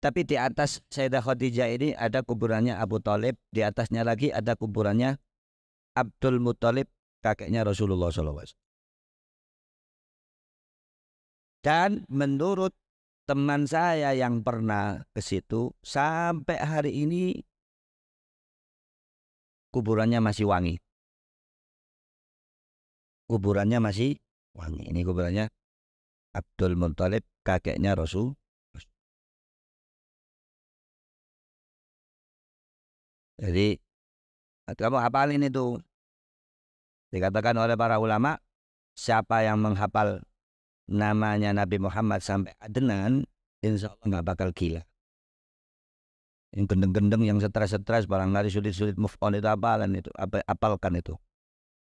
Tapi di atas Sayyidah Khadijah ini ada kuburannya Abu Thalib, di atasnya lagi ada kuburannya Abdul Muthalib, kakeknya Rasulullah SAW. Dan menurut teman saya yang pernah ke situ, sampai hari ini kuburannya masih wangi. Kuburannya masih wangi. Ini kuburannya Abdul Muthalib, kakeknya Rasul. Jadi kamu hafalin itu. Dikatakan oleh para ulama, siapa yang menghafal namanya Nabi Muhammad sampai Adnan, insya Allah nggak bakal gila. Yang gendeng-gendeng, yang stres-stres, barangkali sulit-sulit move on itu apalan itu, apalkan itu.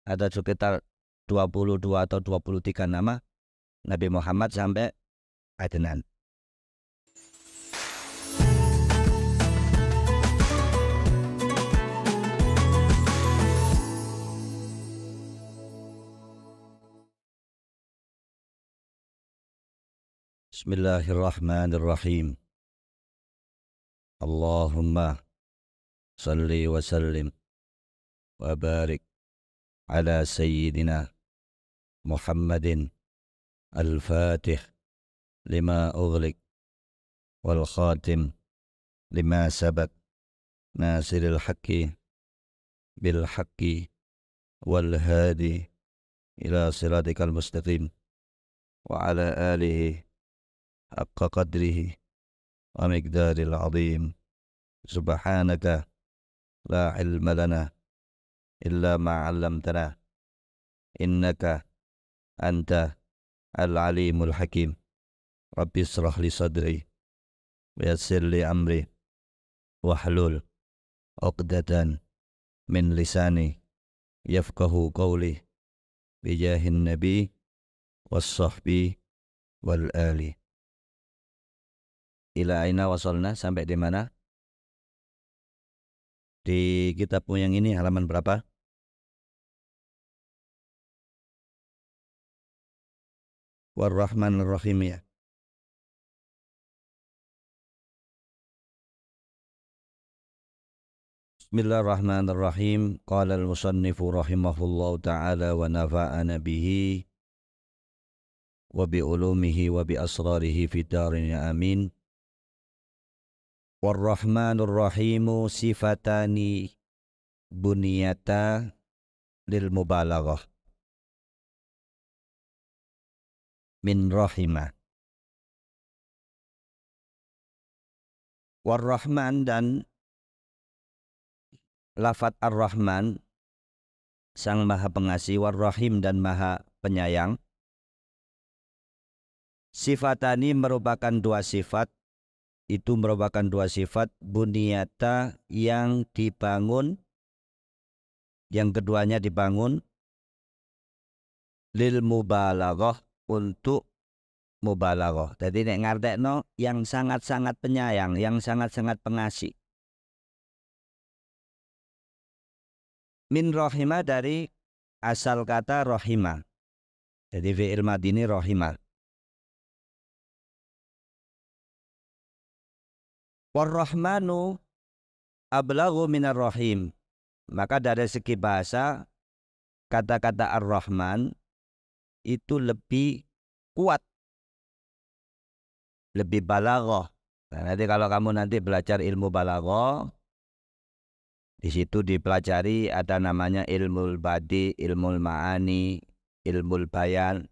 Ada sekitar 22 atau 23 nama Nabi Muhammad sampai Adnan. Bismillahirrahmanirrahim. Allahumma salli wa sallim wa barik ala sayyidina Muhammadin al-fatih lima ughliq wal khatim lima sabak nasiril haqqi bil haqqi wal hadi ila siratikal mustaqim wa ala alihi haqqa qadrihi wa miqdaril azim. Subhanaka la ilma lana illa ma 'allamtana innaka anta al-alimul hakim. Rabbi israh li sadri wa yassir li amri wahlul 'uqdatan min lisani yafqahu qawli bijahin nabi was sahbi wal ali. Ila aina wasolna, sampai di mana? Di kitabmu yang ini halaman berapa? War-Rahmanir Rahim ya. Bismillahirrahmanirrahim. Qala al-musannifu rahimahullahu ta'ala wa nafa'ana bihi wa bi ulumihi wa bi asrarihi fid darin amin. War-Rahmanur Rahimu sifatani buniyata lil mubalaghah min rahimah. War-Rahman, dan lafadz Ar-Rahman, Sang Maha Pengasih, War-Rahim, dan Maha Penyayang. Sifatani merupakan dua sifat. Itu merupakan dua sifat buniyata yang dibangun, yang keduanya dibangun lil mubalaghah, untuk mubalaghah. Jadi nek ngartekno yang sangat-sangat penyayang, yang sangat-sangat pengasih. Min rahimah, dari asal kata rahimah. Jadi fi'il madini rahimah. War-Rahmanu ablaghu minar rahim. Maka dari segi bahasa, kata-kata Ar-Rahman itu lebih kuat, lebih balaghah. Nah, nanti kalau kamu nanti belajar ilmu balaghah, di situ dipelajari ada namanya ilmul badi, ilmul ma'ani, ilmul bayan.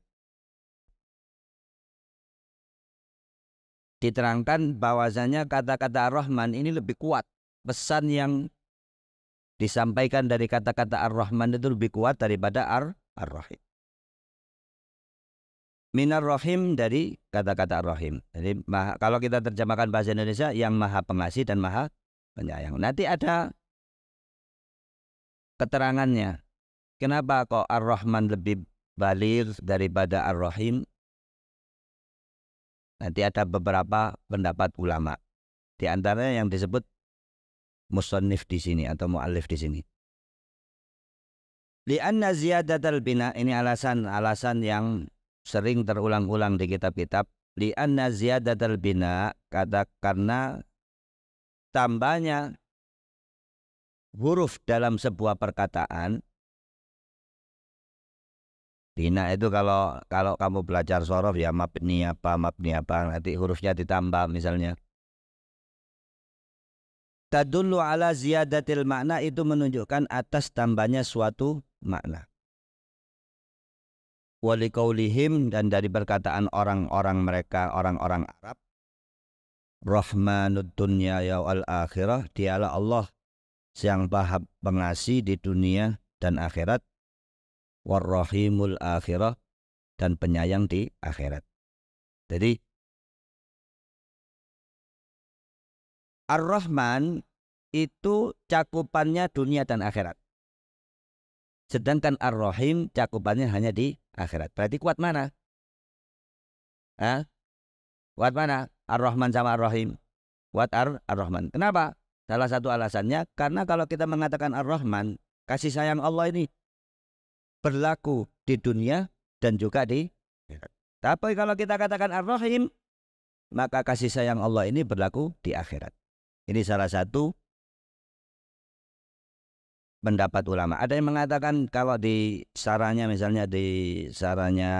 Diterangkan bahwasanya kata-kata Ar-Rahman ini lebih kuat. Pesan yang disampaikan dari kata-kata Ar-Rahman itu lebih kuat daripada Ar-Rahim. Minar Rahim, dari kata-kata Ar-Rahim. Jadi kalau kita terjemahkan bahasa Indonesia, yang Maha Pengasih dan Maha Penyayang. Nanti ada keterangannya. Kenapa kok Ar-Rahman lebih baligh daripada Ar-Rahim? Nanti ada beberapa pendapat ulama. Di antaranya yang disebut musannif di sini atau muallif di sini. Li'anna ziyadatal bina, ini alasan yang sering terulang-ulang di kitab-kitab. Li'anna ziyadatal bina, karena tambahnya huruf dalam sebuah perkataan. Bina itu kalau kamu belajar sorof ya mabni apa nanti hurufnya ditambah misalnya. Tadullu ala ziyadatil makna, itu menunjukkan atas tambahnya suatu makna. Walikaulihim, dan dari perkataan orang-orang mereka, orang-orang Arab, Rahmanud dunya ya wal akhirah, dialah Allah yang Maha Pengasih di dunia dan akhirat, warrahimul akhirah, dan penyayang di akhirat. Jadi Ar-Rahman itu cakupannya dunia dan akhirat. Sedangkan Ar-Rahim cakupannya hanya di akhirat. Berarti kuat mana? Kuat mana? Ar-Rahman sama Ar-Rahim. Kuat Ar-Rahman. Kenapa? Salah satu alasannya karena kalau kita mengatakan Ar-Rahman, kasih sayang Allah ini berlaku di dunia dan juga di akhirat. Tapi kalau kita katakan Ar-Rahim, maka kasih sayang Allah ini berlaku di akhirat. Ini salah satu pendapat ulama. Ada yang mengatakan kalau di saranya, misalnya di saranya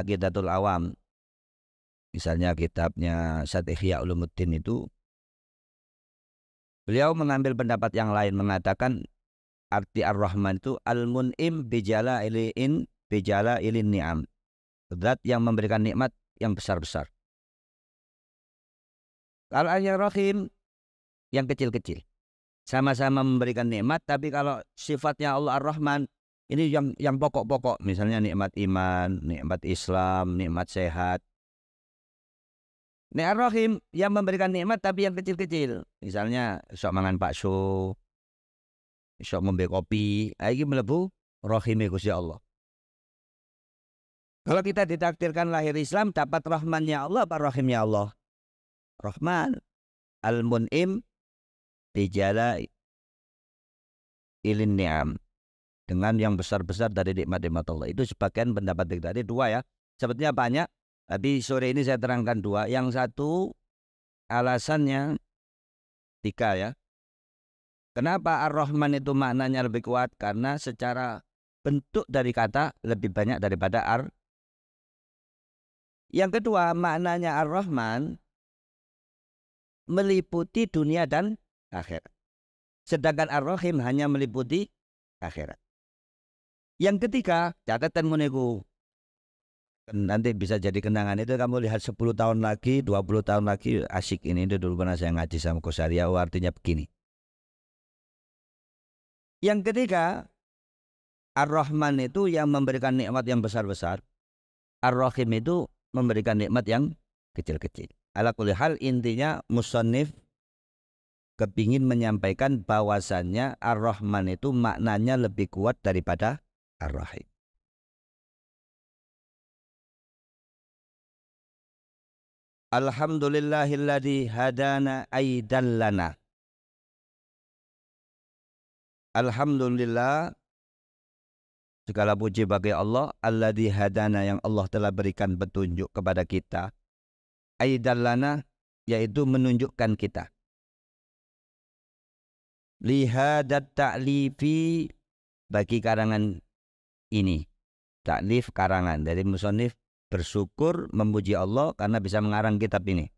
Aqidatul Awam, misalnya kitabnya Syekh Ihya Ulumuddin itu, beliau mengambil pendapat yang lain, mengatakan arti Ar-Rahman itu al-mun'im bijala ilin ni'am, zat yang memberikan nikmat yang besar-besar. Kalau Ar-Rahim yang kecil-kecil, sama-sama memberikan nikmat, tapi kalau sifatnya Allah Ar-Rahman ini yang pokok-pokok, misalnya nikmat iman, nikmat Islam, nikmat sehat. Ar-Rahim yang memberikan nikmat tapi yang kecil-kecil, misalnya sok mangan bakso, sok ngombe kopi, iki mlebu rahime Gusti Allah. Kalau kita ditakdirkan lahir Islam, dapat rahmannya Allah apa rahimnya Allah? Rahman, al-mun'im bijala ilin ni'am, dengan yang besar-besar dari nikmat-nikmat Allah. Itu sebagian pendapat tadi, dua ya. Sebetulnya banyak, tapi sore ini saya terangkan dua. Yang satu alasannya tiga ya. Kenapa Ar-Rahman itu maknanya lebih kuat? Karena secara bentuk dari kata lebih banyak daripada Ar. Yang kedua, maknanya Ar-Rahman meliputi dunia dan akhirat. Sedangkan Ar-Rahim hanya meliputi akhirat. Yang ketiga, catatan muniku, nanti bisa jadi kenangan itu, kamu lihat 10 tahun lagi, 20 tahun lagi, asik ini. Itu dulu pernah saya ngaji sama Kosaria, artinya begini. Yang ketiga, Ar-Rahman itu yang memberikan nikmat yang besar-besar, Ar-Rahim itu memberikan nikmat yang kecil-kecil. Ala kulli hal, intinya musannif kepingin menyampaikan bahwasannya Ar-Rahman itu maknanya lebih kuat daripada Ar-Rahim. Alhamdulillahilladzi hadana aidallana. Alhamdulillah, segala puji bagi Allah, alladzi hadana, yang Allah telah berikan petunjuk kepada kita, aidallana, yaitu menunjukkan kita, lihadat ta'lifi, bagi karangan ini. Ta'lif karangan dari musannif, bersyukur memuji Allah karena bisa mengarang kitab ini.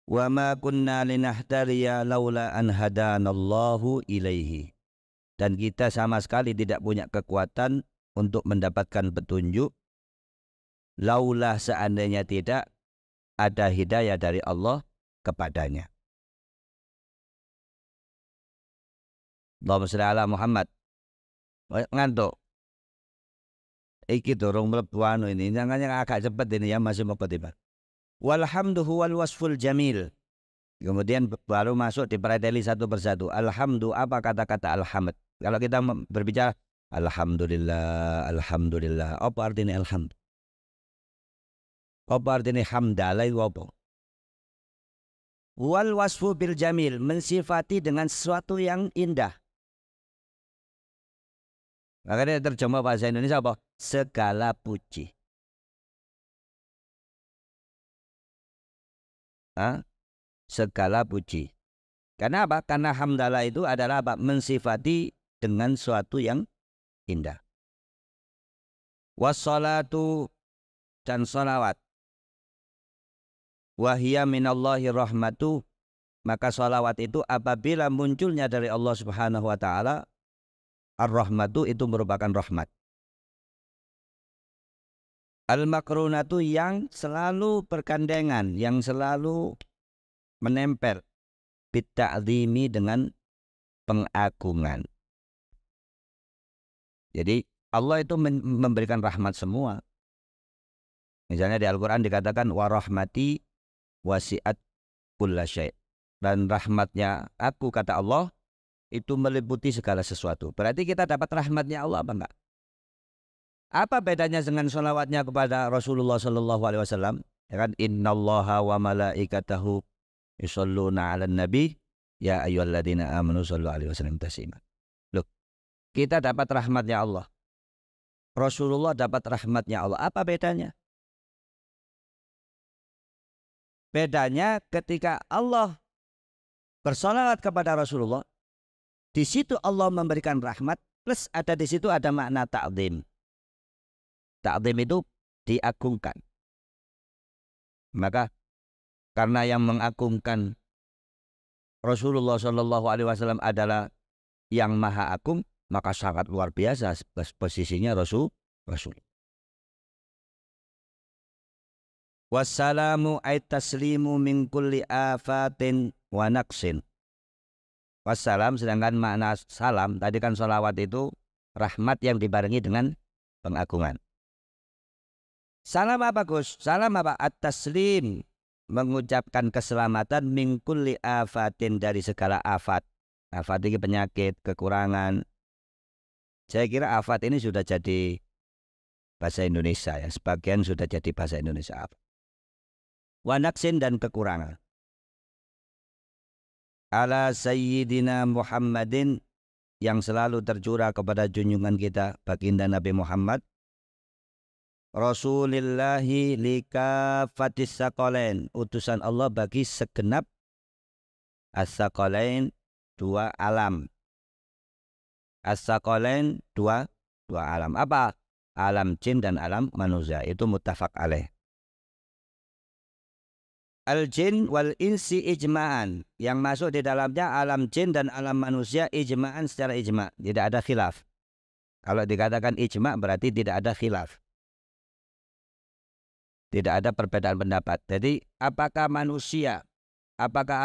Wa ma kunna linahtariya laula an hadanallahu ilaihi, dan kita sama sekali tidak punya kekuatan untuk mendapatkan petunjuk laulah, seandainya tidak ada hidayah dari Allah kepadanya. Allahumma sholli ala Muhammad. Ngantuk. Iki dorong mlebu anu ini, jangannya agak cepat ini ya, masih mau ketiba. Walhamdu huwal wasful jamil. Kemudian baru masuk dipreteli satu persatu. Alhamdu, apa kata-kata alhamd? Kalau kita berbicara alhamdulillah, alhamdulillah, apa artinya alhamd? Apa artinya hamdalah itu apa? Wal wasfu bil jamil, mensifati dengan sesuatu yang indah. Makanya terjemah bahasa Indonesia apa? Segala puji. segala puji. Karena apa? Karena hamdalah itu adalah apa? Mensifati dengan suatu yang indah. Wassalatu, dan salawat. Wahia minallahi rahmatu, maka salawat itu apabila munculnya dari Allah Subhanahu wa taala, ar-rahmatu itu merupakan rahmat. Al-makrunatu yang selalu bergandengan, yang selalu menempel, bitta'zimi dengan pengagungan. Jadi Allah itu memberikan rahmat semua. Misalnya di Al-Quran dikatakan wa rahmati wasi'at kulla syai'. Dan rahmatnya aku, kata Allah, itu meliputi segala sesuatu. Berarti kita dapat rahmatnya Allah apa enggak? Apa bedanya dengan sholawatnya kepada Rasulullah Sallallahu Alaihi Wasallam? Ya kan, innallaha wa malaikatahu yusholluna 'alan nabi ya ayyuhalladzina amanu shollu 'alaihi wasallam taslima. Loh, kita dapat rahmatnya Allah. Rasulullah dapat rahmatnya Allah. Apa bedanya? Bedanya ketika Allah bersolawat kepada Rasulullah, di situ Allah memberikan rahmat, plus ada di situ ada makna ta'zim. Ta'zim itu diagungkan. Maka karena yang mengagungkan Rasulullah Shallallahu Alaihi Wasallam adalah yang maha agung, maka sangat luar biasa posisinya Rasul. Wassalamu ay taslimu min kulli afatin wa naqsin. Wassalam, sedangkan makna salam tadi kan sholawat itu rahmat yang dibarengi dengan pengagungan. Salam apa Gus? Salam apa? At-taslim, mengucapkan keselamatan min kulli afatin, dari segala afat. Afat ini penyakit, kekurangan. Saya kira afat ini sudah jadi bahasa Indonesia ya, sebagian sudah jadi bahasa Indonesia. Wa naqsin, dan kekurangan. Ala sayyidina Muhammadin, yang selalu tercurah kepada junjungan kita baginda Nabi Muhammad, Rasulillahi likafatis saqalain, utusan Allah bagi segenap as-saqalain, dua alam. As-saqalain, dua alam. Apa? Alam jin dan alam manusia. Itu muttafaq alaih. Al-jin wal insi ijma'an, yang masuk di dalamnya alam jin dan alam manusia ijma'an, secara ijma', tidak ada khilaf. Kalau dikatakan ijma' berarti tidak ada khilaf, tidak ada perbedaan pendapat. Jadi apakah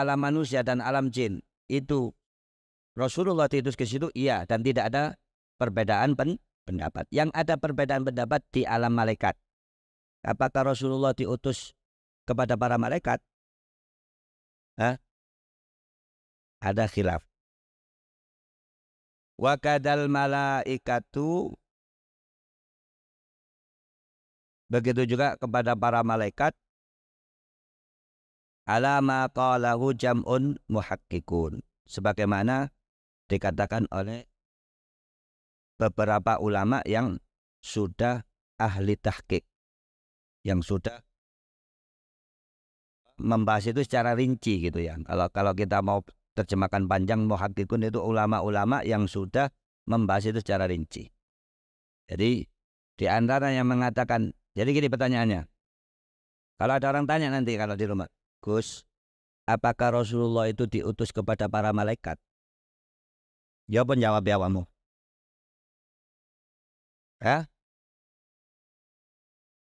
alam manusia dan alam jin itu Rasulullah diutus ke situ? Iya, dan tidak ada perbedaan pendapat. Yang ada perbedaan pendapat di alam malaikat. Apakah Rasulullah diutus kepada para malaikat? Ada khilaf. Wa kadal malaikatu, begitu juga kepada para malaikat, ala ma qalahu jam'un muhaqqiqun, sebagaimana dikatakan oleh beberapa ulama yang sudah ahli tahqiq, yang sudah membahas itu secara rinci gitu ya. Kalau kita mau terjemahkan panjang, muhaqqiqun itu ulama-ulama yang sudah membahas itu secara rinci. Jadi di antara yang mengatakan, jadi gini pertanyaannya. Kalau ada orang tanya nanti kalau di rumah, Gus, apakah Rasulullah itu diutus kepada para malaikat? Ya pun jawab jawabanmu. Ya?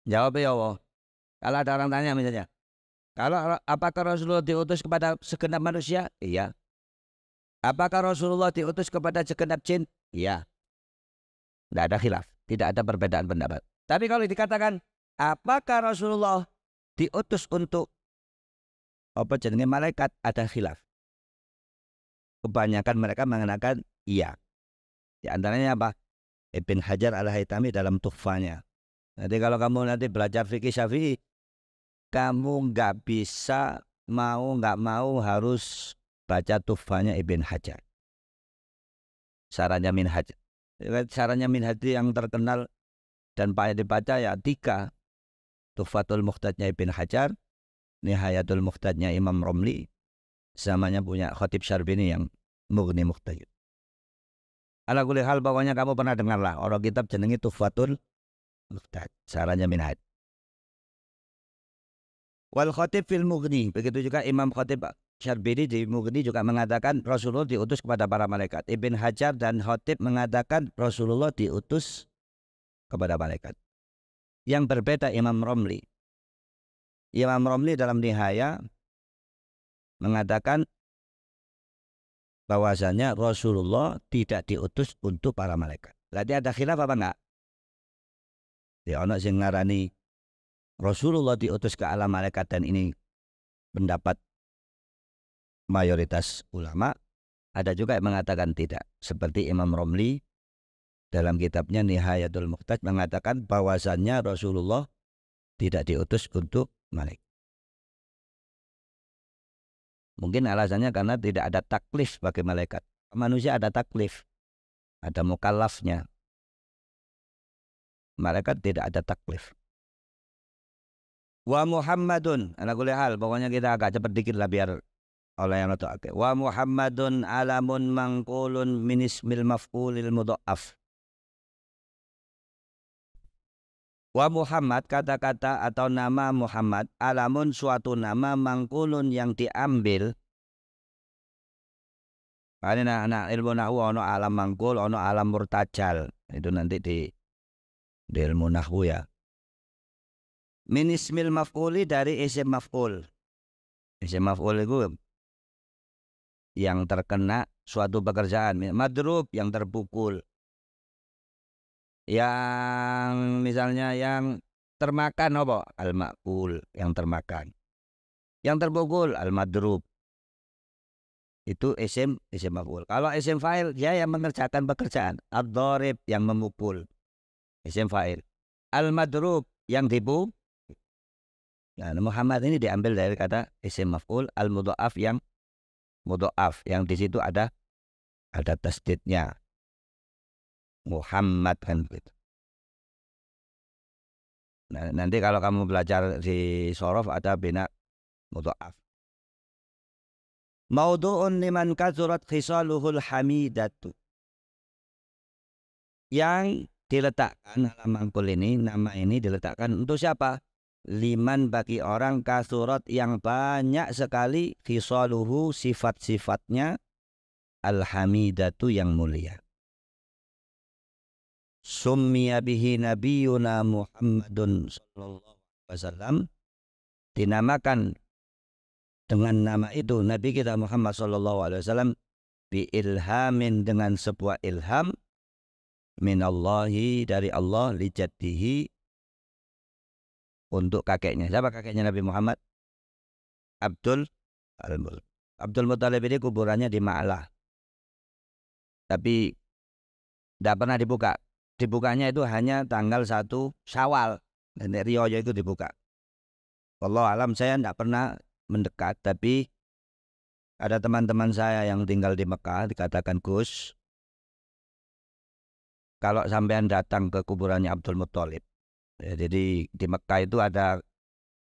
Jawab ya Allah. Kalau ada orang tanya misalnya, apakah Rasulullah diutus kepada segenap manusia? Iya. Apakah Rasulullah diutus kepada segenap jin? Iya. Tidak ada khilaf, tidak ada perbedaan pendapat. Tapi kalau dikatakan, apakah Rasulullah diutus untuk jenenge malaikat? Ada khilaf. Kebanyakan mereka mengatakan iya. Di antaranya apa? Ibn Hajar al-Haytami dalam Tuhfanya. Nanti kalau kamu nanti belajar fikih Syafi'i, kamu nggak bisa nggak mau harus baca Tuhfanya Ibn Hajar. Sarannya Minhaj. Sarannya Minhaj yang terkenal dan banyak dibaca ya 3. Tuhfatul Muhtajnya Ibn Hajar, Nihayatul Muhtajnya Imam Romli, samanya punya Khatib Syarbini yang Mughni Muhtaj. Ala kulli hal, pokoknya kamu pernah dengar lah orang kitab jenengi Tuhfatul Muhtaj, saranya Minhaj. Wal Khatib fil Mughni, begitu juga Imam Khatib Syarbini di Mughni juga mengatakan Rasulullah diutus kepada para malaikat. Ibn Hajar dan Khatib mengatakan Rasulullah diutus kepada malaikat. Yang berbeda Imam Romli. Imam Romli dalam Nihaya mengatakan bahwasanya Rasulullah tidak diutus untuk para malaikat. Berarti ada khilaf apa enggak? Ya ono sing ngarani Rasulullah diutus ke alam malaikat, dan ini pendapat mayoritas ulama. Ada juga yang mengatakan tidak, seperti Imam Romli dalam kitabnya Nihayatul Muhtaj mengatakan bahwasannya Rasulullah tidak diutus untuk malaikat. Mungkin alasannya karena tidak ada taklif bagi malaikat. Manusia ada taklif, ada mukallafnya. Malaikat tidak ada taklif. Wa Muhammadun, ala kulli hal, pokoknya kita agak cepat dikit lah biar oleh yang tahu. Wa Muhammadun alamun mangkulun min ismil maf'ulil mudha'af. Wa Muhammad, kata-kata atau nama Muhammad, alamun suatu nama, mangkulun yang diambil. Ini anak ilmu nahwu ono alam mangkul, ono alam murtajal. Itu nanti di ilmu nahwu ya. Min ismil maf'uli, dari isim maf'ul. Isim maf'ul itu yang terkena suatu pekerjaan. Madrub, yang terpukul. Yang misalnya yang termakan apa? Al-ma'kul, yang termakan. Yang terpukul al-madrub. Itu isim maf'ul. Kalau isim fa'il, dia yang mengerjakan pekerjaan. Ad-dharib, yang memukul. Isim fa'il. Al-madrub, yang dipukul. Nah, Muhammad ini diambil dari kata isim maf'ul, al-mudha'af, yang mudha'af, yang di situ ada tasdidnya. Muhammad kan begitu. Nah, nanti kalau kamu belajar di sorof ada bina mudha'af. Maudu'un liman kazurat khisaluhul hamidatu. Yang diletakkan alam mangkul ini, nama ini diletakkan untuk siapa? Liman, bagi orang, kasurat, yang banyak sekali, khisaluhu, sifat-sifatnya, al-hamidatu, yang mulia. Summiya bihi nabiyuna Muhammadun sallallahu alaihi wasallam, dinamakan dengan nama itu Nabi kita Muhammad sallallahu alaihi wasallam, bi ilhamin, dengan sebuah ilham, minallahi, dari Allah, li jaddihi, untuk kakeknya. Siapa kakeknya Nabi Muhammad? Abdul Muttalib ini kuburannya di Ma'lah, tapi tidak pernah dibuka. Dibukanya itu hanya tanggal 1 Syawal, dan riwayat itu dibuka. Wallahu alam, saya tidak pernah mendekat, tapi ada teman-teman saya yang tinggal di Mekah dikatakan, Gus, kalau sampean datang ke kuburannya Abdul Muttalib, ya, jadi di Mekah itu ada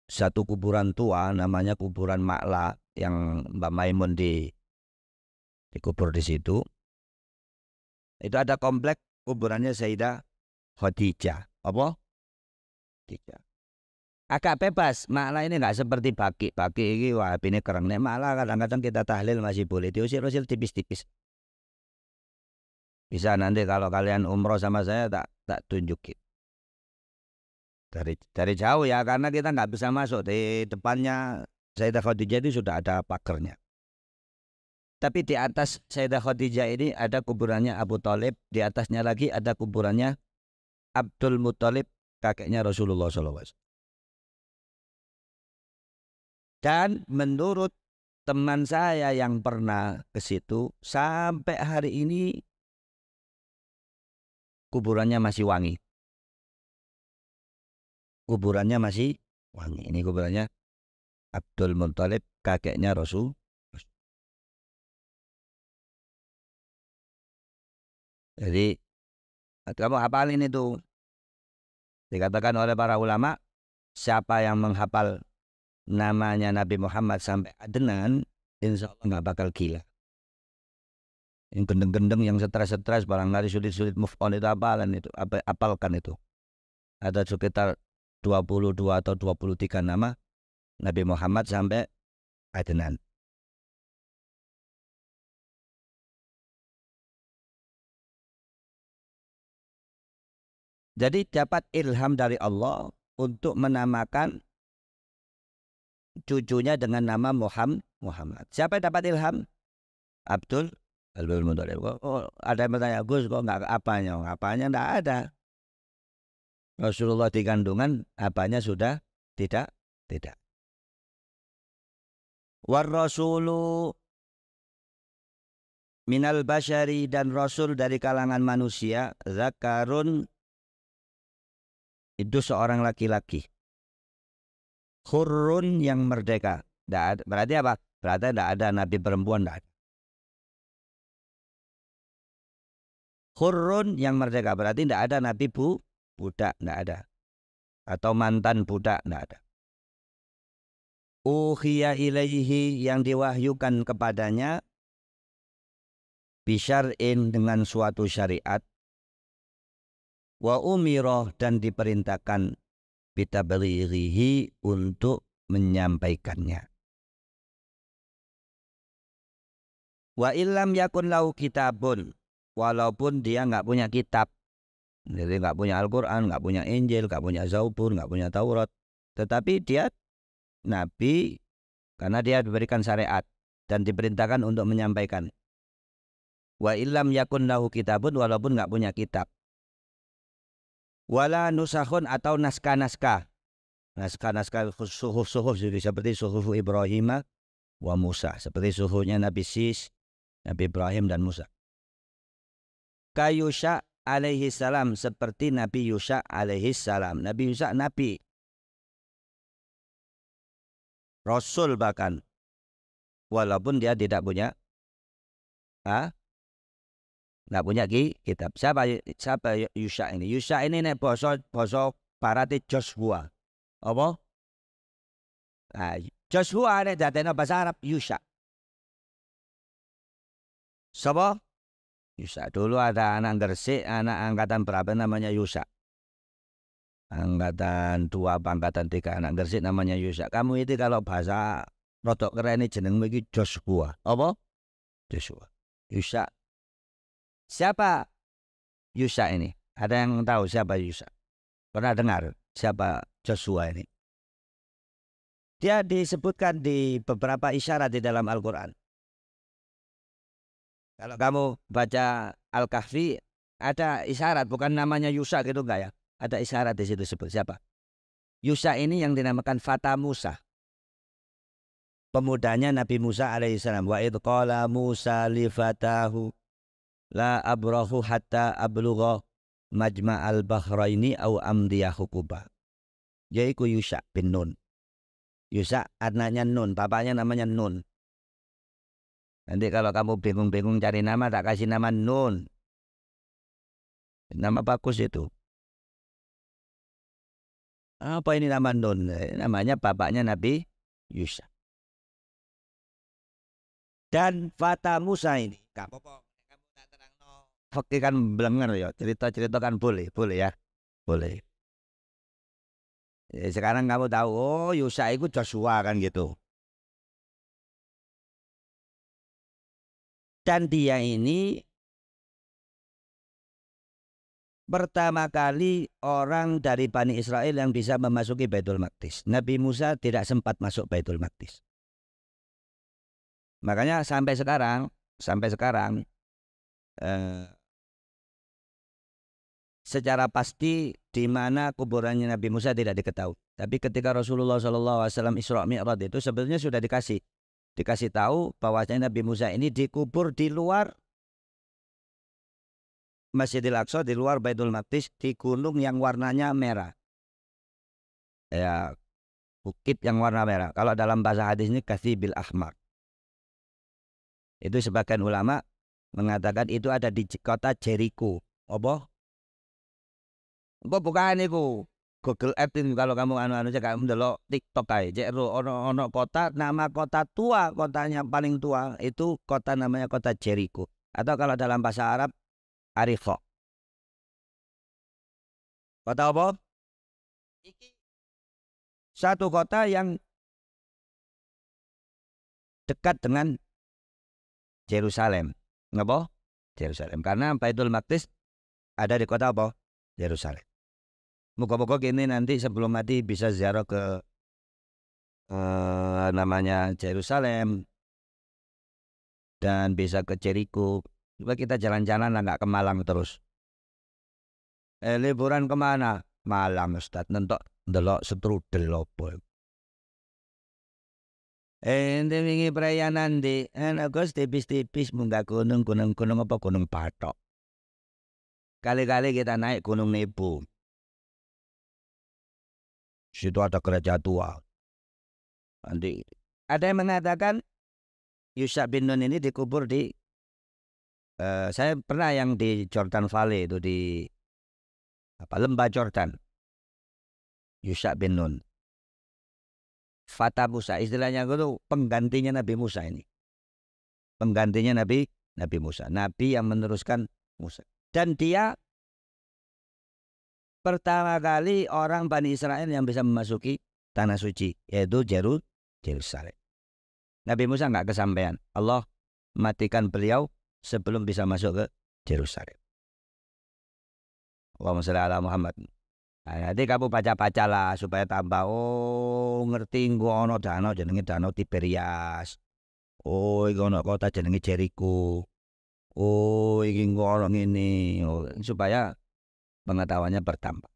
satu kuburan tua namanya kuburan Ma'la, yang Mbak Maimun dikubur di situ. Itu ada komplek kuburannya Sayyidah Khadijah. Apa? Khadijah. Agak bebas. Ma'la ini nggak seperti Baki. Baki ini wah ini keren. Nek Ma'la kadang-kadang kita tahlil masih boleh. Diusir-usir tipis-tipis. Bisa nanti kalau kalian umroh sama saya tak tunjukin. Dari jauh ya, karena kita nggak bisa masuk. Di depannya Sayyidah Khadijah itu sudah ada pagernya. Tapi di atas Sayyidah Khadijah ini ada kuburannya Abu Thalib, di atasnya lagi ada kuburannya Abdul Muttalib, kakeknya Rasulullah SAW. Dan menurut teman saya yang pernah ke situ, sampai hari ini kuburannya masih wangi. Kuburannya masih wangi. Ini kuburannya Abdul Muttalib, kakeknya Rasul. Jadi kamu hafalin itu. Dikatakan oleh para ulama, siapa yang menghafal namanya Nabi Muhammad sampai Adnan, insya Allah nggak bakal gila. Yang gendeng-gendeng, yang stres-stres, barangkali sulit-sulit move on itu apalan itu, apalkan itu. Ada sekitar 22 atau 23 nama Nabi Muhammad sampai Adnan. Jadi dapat ilham dari Allah untuk menamakan cucunya dengan nama Muhammad. Siapa yang dapat ilham? Abdul Muthalib. Oh, ada yang bertanya, Gus kok nggak apanya? Apanya nggak ada. Rasulullah di kandungan, apanya sudah tidak. War rasulu minal basyari, dan rasul dari kalangan manusia, zakarun itu seorang laki-laki. Hurrun yang merdeka. Berarti apa? Berarti tidak ada nabi perempuan, tidak ada. Hurrun yang merdeka, berarti tidak ada nabi budak, tidak ada. Atau mantan budak, tidak ada. Uhiya ilaihi, yang diwahyukan kepadanya, bisyar'in, dengan suatu syariat, wa umiroh, dan diperintahkan bitablighihi, untuk menyampaikannya. Wa illam yakun lahu kitabun, walaupun dia nggak punya kitab, jadi nggak punya Al-Quran, nggak punya Injil, nggak punya Zabur, nggak punya Taurat, tetapi dia nabi karena dia diberikan syariat dan diperintahkan untuk menyampaikan. Wa illam yakun lahu kitabun, walaupun nggak punya kitab. Wala nusakhun, atau naskah-naskah suhuf seperti suhuf Ibrahim wa Musa, seperti suhufnya Nabi Sis, Nabi Ibrahim dan Musa. Ka Yusha alaihi salam, seperti Nabi Yusha alaihi salam. Nabi Yusha nabi, rasul bahkan, walaupun dia tidak punya nggak punya kitab. Siapa Yusha ini? Yusha ini nek basa parate Joshua. Apa? Joshua nek dadekno bahasa Arab Yusha. Siapa? Yusha. Dulu ada anak Gresik, anak angkatan berapa namanya Yusha? Angkatan 2 apa angkatan 3, anak Gresik namanya Yusha. Kamu itu kalau bahasa rodok keren ini jeneng iki Joshua. Apa? Joshua. Yusha. Siapa Yusha ini? Ada yang tahu siapa Yusha? Pernah dengar siapa Joshua ini? Dia disebutkan di beberapa isyarat di dalam Al-Quran. Kalau kamu baca Al-Kahfi, ada isyarat, bukan namanya Yusha gitu enggak ya? Ada isyarat di situ sebut siapa? Yusha ini yang dinamakan Fata Musa. Pemudanya Nabi Musa alaihissalam. Wa idh qala Musa li fatahu la abrahu hatta ablugha majma'al bahraini au amdiya hukuba. Yaitu Yusha bin Nun. Yusha anaknya Nun, bapaknya namanya Nun. Nanti kalau kamu bingung-bingung cari nama, tak kasih nama Nun. Nama bagus itu. Apa ini nama Nun? Namanya bapaknya Nabi Yusha. Dan Fata Musa ini, kamu tak terang no. Fakir kan belengar ya, cerita-cerita kan boleh ya, boleh. Sekarang kamu tahu, oh Yusha itu Joshua kan gitu. Dan dia ini pertama kali orang dari Bani Israel yang bisa memasuki Baitul Maqdis. Nabi Musa tidak sempat masuk Baitul Maqdis. Makanya sampai sekarang secara pasti di mana kuburannya Nabi Musa tidak diketahui. Tapi ketika Rasulullah SAW Isra Mi'raj itu sebenarnya sudah dikasih tahu bahwasanya Nabi Musa ini dikubur di luar Masjidil Aqsa, di luar Baitul Maqdis, di gunung yang warnanya merah. Ya, bukit yang warna merah. Kalau dalam bahasa hadis ini Katsibil Ahmar. Itu sebagian ulama mengatakan itu ada di kota Jericho. Apa? Bukan itu. Google Earth ini kalau kamu anu-anu aja kamu ndelok TikTok ae. Cek ono kota, nama kota tua, kotanya paling tua itu kota namanya kota Jericho. Atau kalau dalam bahasa Arab Arifo. Kota apa? Iki satu kota yang dekat dengan Yerusalem. Ngapa? Yerusalem. Karena Baitul Maqdis ada di kota apa? Yerusalem. Moga-moga gini nanti sebelum mati bisa ziarah ke namanya Yerusalem dan bisa ke Jericho. Coba kita jalan-jalan lah, nggak ke Malang terus. Liburan kemana? Malang Ustaz. Nentok ndelok strudel opo. Ente wingi perayaan di Gus tipis-tipis munggah gunung apa gunung Batok. Kali-kali kita naik gunung Nebo. Situ ada gereja tua. Nanti ada yang mengatakan Yusha bin Nun ini dikubur di saya pernah yang di Jordan Valley itu di lembah Jordan. Yusha bin Nun. Fata Musa, istilahnya itu penggantinya Nabi Musa ini. Penggantinya Nabi Musa. Nabi yang meneruskan Musa. Dan dia pertama kali orang Bani Israel yang bisa memasuki tanah suci, yaitu Yerusalem. Nabi Musa nggak kesampaian. Allah matikan beliau sebelum bisa masuk ke Yerusalem. Allahumma sholli ala Muhammad. Nah, nanti kamu baca-baca lah supaya tambah ngerti ono danau jenenge Danau Tiberias. Iki ono kota jenenge Jericho. Iki ono ngene. Supaya pengetahuannya bertambah.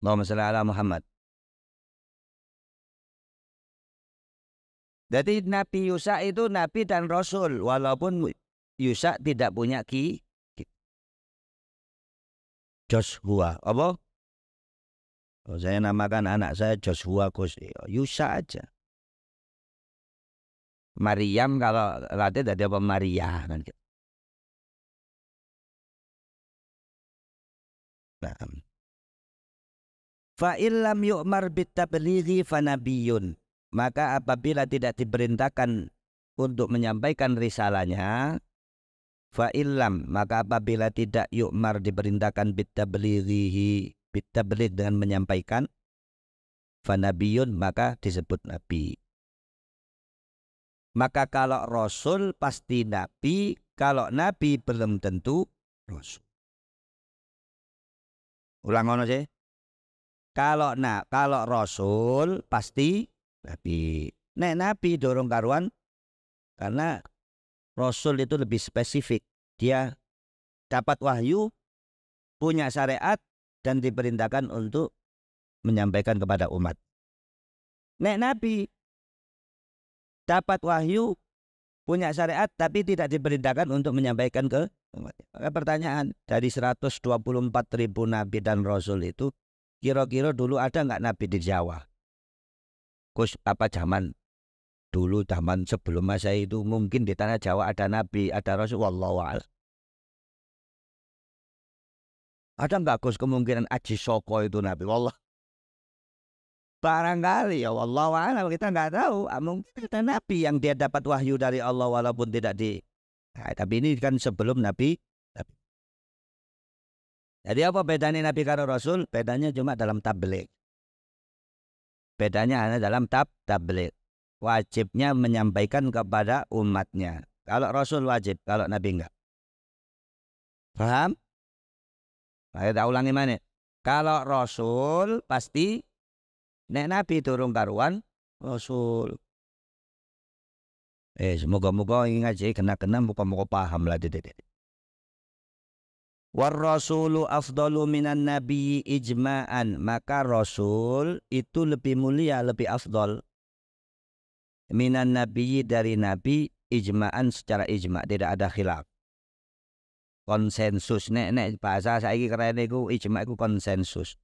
Allahumma sholli ala Muhammad. Jadi Nabi Yusha itu Nabi dan Rasul. Walaupun Yusha tidak punya Joshua, apa? Saya namakan anak saya Joshua Gus. Yusha aja. Maryam kalau Latin ada apa Maria kan? Nah. Fa illam yu'mar bitablighi fanabiyun. Maka apabila tidak diperintahkan untuk menyampaikan risalahnya, fa illam, maka apabila tidak yu'mar diperintahkan bitablighi dengan menyampaikan, fanabiyun, maka disebut nabi. Maka kalau rasul pasti nabi, kalau nabi belum tentu rasul. Ulang ngono sih. Kalau rasul pasti nabi. Nek nabi dorong karuan karena rasul itu lebih spesifik. Dia dapat wahyu, punya syariat, dan diperintahkan untuk menyampaikan kepada umat. Nek nabi dapat wahyu, punya syariat, tapi tidak diperintahkan untuk menyampaikan ke umat. Maka pertanyaan, dari 124.000 nabi dan rasul itu, kira-kira dulu ada nggak nabi di Jawa? Kus apa zaman dulu, zaman sebelum masa itu mungkin di tanah Jawa ada nabi, ada rasul, wallahu a'lam. Ada nggak Gus kemungkinan Aji Soko itu nabi? Wallah. Barangkali ya, wallahu a'lam, kita nggak tahu. Mungkin ada nabi yang dia dapat wahyu dari Allah walaupun tidak tapi ini kan sebelum nabi. Jadi apa bedanya nabi karo rasul? Bedanya cuma dalam tabligh. Bedanya hanya dalam tabligh. Wajibnya menyampaikan kepada umatnya. Kalau rasul wajib, kalau nabi enggak. Paham? Ayo tak ulangi mana? Kalau rasul pasti, nek nabi turun karuan rasul. Semoga-moga ini ngaji kena muka-muka paham lah dedek. War rasulu afdalu minan nabi ijma'an. Maka rasul itu lebih mulia, lebih afdal minan nabi, dari nabi, ijma'an, secara ijma', tidak ada khilaf. Konsensus, nek bahasa saiki keren iku ijma' iku konsensus,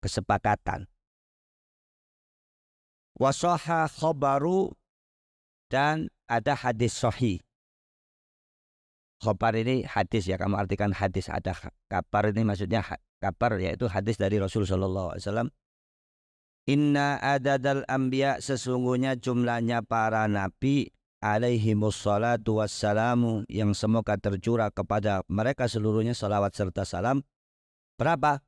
kesepakatan. Wasahha khabaru, dan ada hadis sahih. Khabar ini hadis ya, kamu artikan hadis, ada kabar ini maksudnya kabar, yaitu hadis dari Rasul sallallahu alaihi wasallam. Inna adadal anbiya, sesungguhnya jumlahnya para nabi alaihimus salatu wassalamu, yang semoga tercurah kepada mereka seluruhnya salawat serta salam, berapa?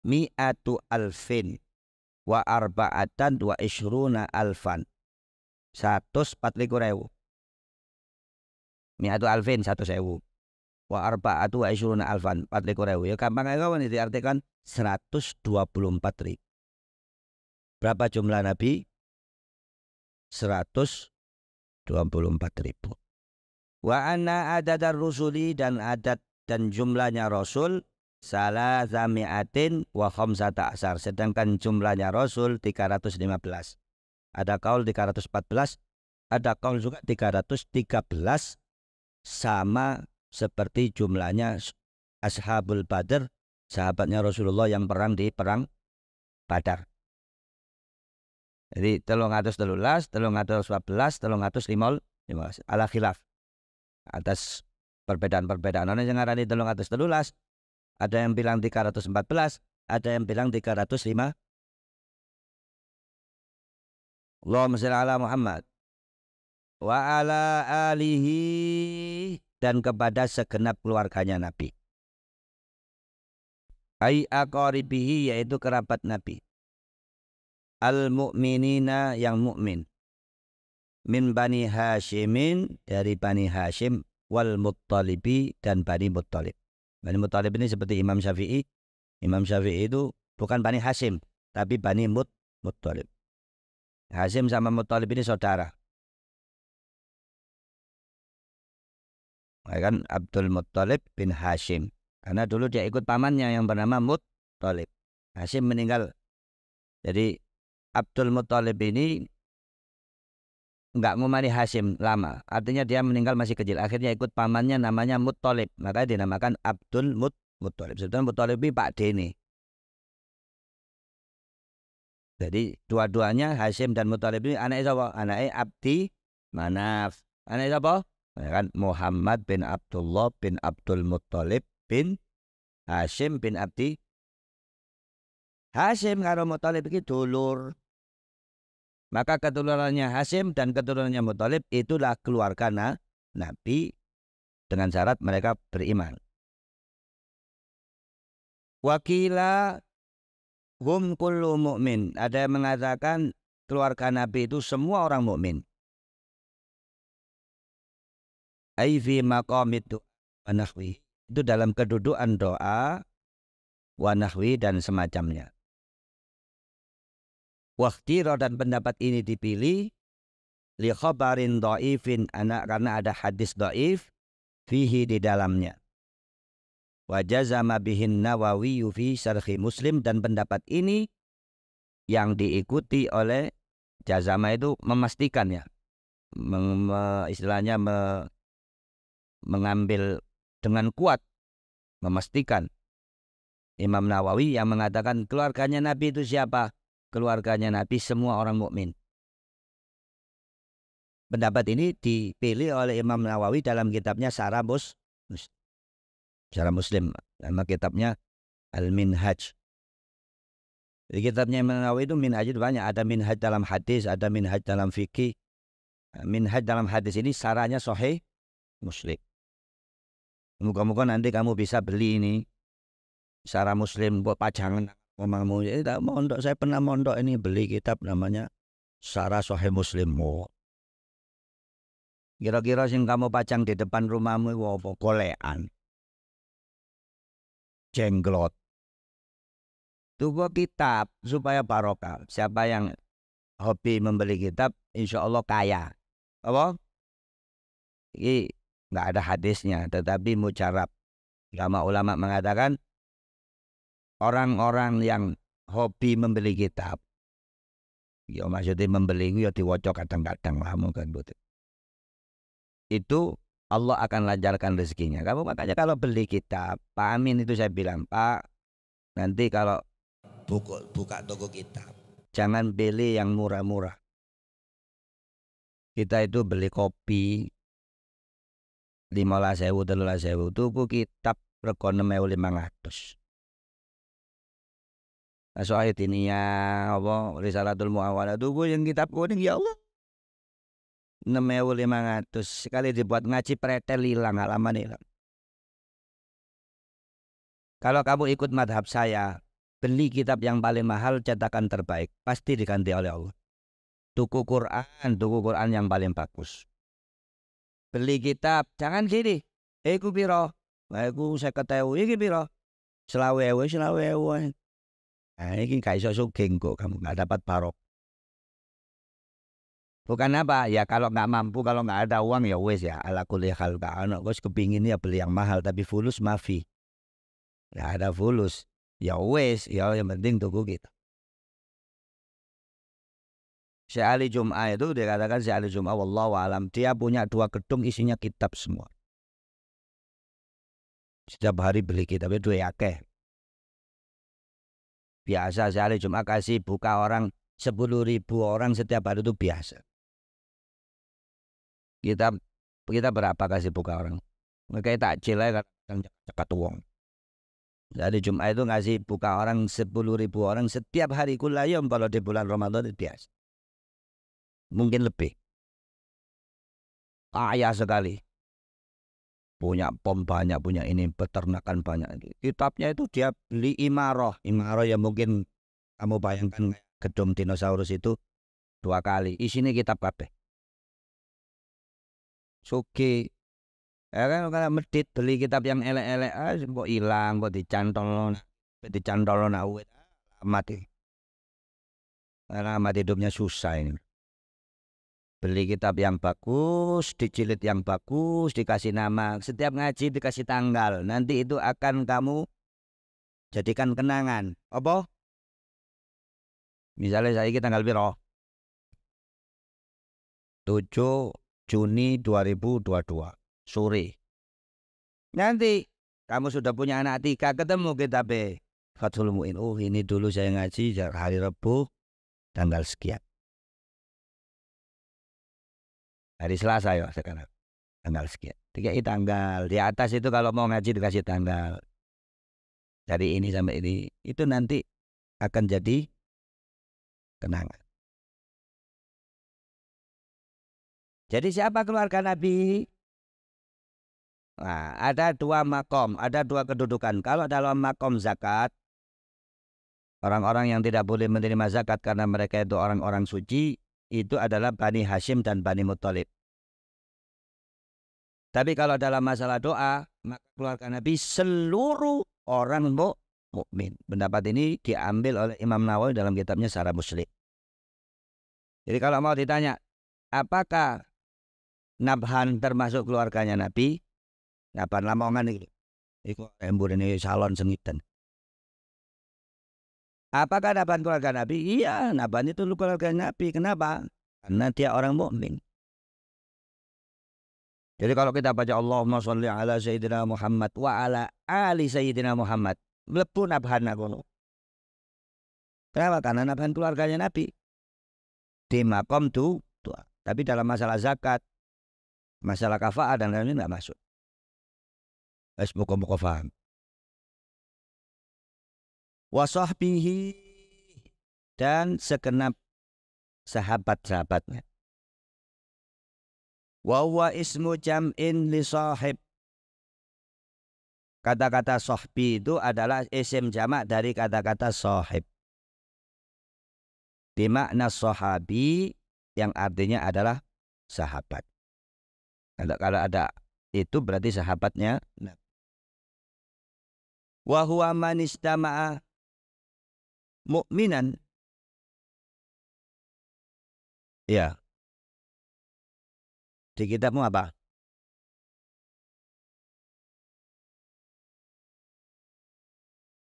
Mi'atu alfin wa arba'atan wa ishruna alfan, 124.000. Mi'atu alfin 100.000, wa arba'atu wa ishruna alfan 40.000. Ya gampang aja kawan, diartikan 124.000. Berapa jumlah nabi? 124.000. Wa anna adadar rusuli, dan adat dan jumlahnya rasul salasami'atin wa khamsata asar, sedangkan jumlahnya rasul 315. Ada kaul 314, ada kaul juga 313, sama seperti jumlahnya ashabul badr, sahabatnya Rasulullah yang perang di perang Badar. Jadi 313, 314, 315 ala khilaf atas perbedaan-perbedaan. Ana yang ngarani 313, ada yang bilang 314, ada yang bilang 305. Allahumma shalli ala Muhammad wa ala alihi, dan kepada segenap keluarganya Nabi. Ai aqaribihi, yaitu kerabat Nabi. Al-mu'minina, yang mukmin. Min Bani Hashimin, dari Bani Hashim. Wal Muttalibi, dan Bani Muttalib. Bani Muttalib ini seperti Imam Syafi'i. Imam Syafi'i itu bukan Bani Hashim, tapi Bani Muttalib. Hashim sama Muttalib ini saudara. Kan Abdul Muttalib bin Hashim, karena dulu dia ikut pamannya yang bernama Muttalib. Hashim meninggal. Jadi Abdul Muttalib ini enggak ngumani Hashim lama, artinya dia meninggal masih kecil. Akhirnya ikut pamannya namanya Muttalib, maka dinamakan Abdul Muttalib. Sebetulnya Muttalib ini Pak Deni. Jadi dua-duanya Hashim dan Muttalib ini anaknya siapa? Anaknya Abdi Manaf. Anaknya siapa? Kan Muhammad bin Abdullah bin Abdul Muttalib bin Hashim bin Abdi. Hashim karo Muttalib iki dulur. Maka keturunannya Hashim dan keturunannya Muttalib itulah keluarga Nabi, dengan syarat mereka beriman. Wakila hum kullu mu'min, ada yang mengatakan keluarga Nabi itu semua orang mukmin. Ai fi maqamid wa nahwi, itu dalam kedudukan doa, wa nahwi, dan semacamnya. Wakhtiro, dan pendapat ini dipilih li khabarin dhaifin, karena ada hadis dhaif fihi, di dalamnya. Wa jazama bihin Nawawi fi syarhi Muslim, dan pendapat ini yang diikuti oleh jazama, itu memastikan ya, istilahnya mengambil dengan kuat, memastikan. Imam Nawawi yang mengatakan keluarganya Nabi itu siapa? Keluarganya Nabi semua orang mukmin. Pendapat ini dipilih oleh Imam Nawawi dalam kitabnya Syarah Muslim. Nama kitabnya Al-Minhaj. Di kitabnya Imam Nawawi itu minhaj itu banyak. Ada minhaj dalam hadis, ada minhaj dalam fikih. Minhaj dalam hadis ini syarahnya Sahih Muslim. Muka-muka nanti kamu bisa beli ini Syarah Muslim buat pajangan. Ngomongmu, mondok, saya pernah mondok ini beli kitab namanya Syarah Sahih Muslim. Kira-kira sing kamu pajang di depan rumahmu apa? Golekan, jenglot. Tunggu kitab supaya barokah. Siapa yang hobi membeli kitab, insya Allah kaya. Apa? Ini nggak ada hadisnya, tetapi mujarab. Ulama mengatakan orang-orang yang hobi membeli kitab, ya maksudnya membeli ya diwaca kadang-kadang lah mungkin betul. Itu Allah akan lancarkan rezekinya. Kamu makanya kalau beli kitab, Pak Amin itu saya bilang, Pak, nanti kalau buka toko kitab, jangan beli yang murah-murah. Kita itu beli kopi 15.000, 13.000, tuku kitab rego 6.500. Soal ini ya apa Risalatul Muawalah tuku yang kitab kuning ya Allah 6.500 sekali dibuat ngaji pretel hilang halaman hilang. Kalau kamu ikut madhab saya, beli kitab yang paling mahal cetakan terbaik, pasti diganti oleh Allah. Tuku Quran yang paling bagus. Beli kitab, jangan gini. Iku piro? Iku 50.000, iki piro? 20.000. Nah, ini gak iso sugeng kok kamu gak dapat barok. Bukan apa? Ya kalau nggak mampu, kalau nggak ada uang ya wes ya. Ala kulli hal ka'ana. Gue kepingin ya beli yang mahal tapi fulus mafi. Nggak ada fulus. Ya wes, ya yang penting tuku gitu. Syekh Ali Jum'ah itu dikatakan Syekh Ali Jum'ah wallahu alam dia punya 2 gedung isinya kitab semua. Setiap hari beli kitab itu akeh. Biasa Syekh Ali Jum'ah kasih buka orang 10.000 orang setiap hari itu biasa. Kita berapa kasih buka orang? Mereka takjil ya kan cepat uang. Jadi Jumat itu ngasih buka orang 10.000 orang setiap hari kulayom kalau di bulan Ramadan itu biasa. Mungkin lebih. Kaya sekali. Punya pom banyak, punya ini peternakan banyak. Kitabnya itu dia beli Imaroh. Imaroh yang mungkin kamu bayangkan gedung dinosaurus itu 2 kali. Isinya kitab kabeh. Suki. Ya kan kalau medit beli kitab yang elek-elek kok hilang, kok dicantol nak uwit. Mati. Alamat hidupnya susah ini. Beli kitab yang bagus, dicilid yang bagus, dikasih nama. Setiap ngaji dikasih tanggal. Nanti itu akan kamu jadikan kenangan. Apa? Misalnya saya tanggal piro? 7 Juni 2022 sore. Nanti kamu sudah punya anak 3 ketemu kitab Fathul Mu'in. Oh ini dulu saya ngaji hari Rabu tanggal sekian. Hari Selasa ya sekarang tanggal sekian. Tiga tanggal di atas itu kalau mau ngaji dikasih tanggal. Dari ini sampai ini itu nanti akan jadi kenangan. Jadi siapa keluarga Nabi? Nah, ada 2 makom, ada 2 kedudukan. Kalau dalam makom zakat, orang-orang yang tidak boleh menerima zakat karena mereka itu orang-orang suci, itu adalah Bani Hashim dan Bani Muttalib. Tapi kalau dalam masalah doa, maka keluarga Nabi seluruh orang mukmin. Pendapat ini diambil oleh Imam Nawawi dalam kitabnya Syarah Muslim. Jadi kalau mau ditanya, apakah Nabhan termasuk keluarganya Nabi? Nabhan Lamongan itu. Iku embur ini salon sengitan. Apakah Nabhan keluarga Nabi? Iya, Nabhan itu keluarga Nabi. Kenapa? Karena dia orang mukmin. Jadi kalau kita baca Allahumma sholli ala Sayyidina Muhammad wa ala ali Sayyidina Muhammad, mlebu Nabhan kono. Kenapa? Karena Nabhan keluarganya Nabi. Di makom tuh. Tapi dalam masalah zakat, masalah kafa'ah dan lain-lain enggak masuk. Muka-muka faham. Wa sahbihi dan segenap sahabat-sahabatnya. Wa huwa ismu jam'in li sahib. Kata-kata sahbi itu adalah isim jamak dari kata-kata sahib. Bimakna sahabi yang artinya adalah sahabat. Kalau ada itu berarti sahabatnya. Wa huwa man istama'a mu'minan. Ya. Di kitabmu apa?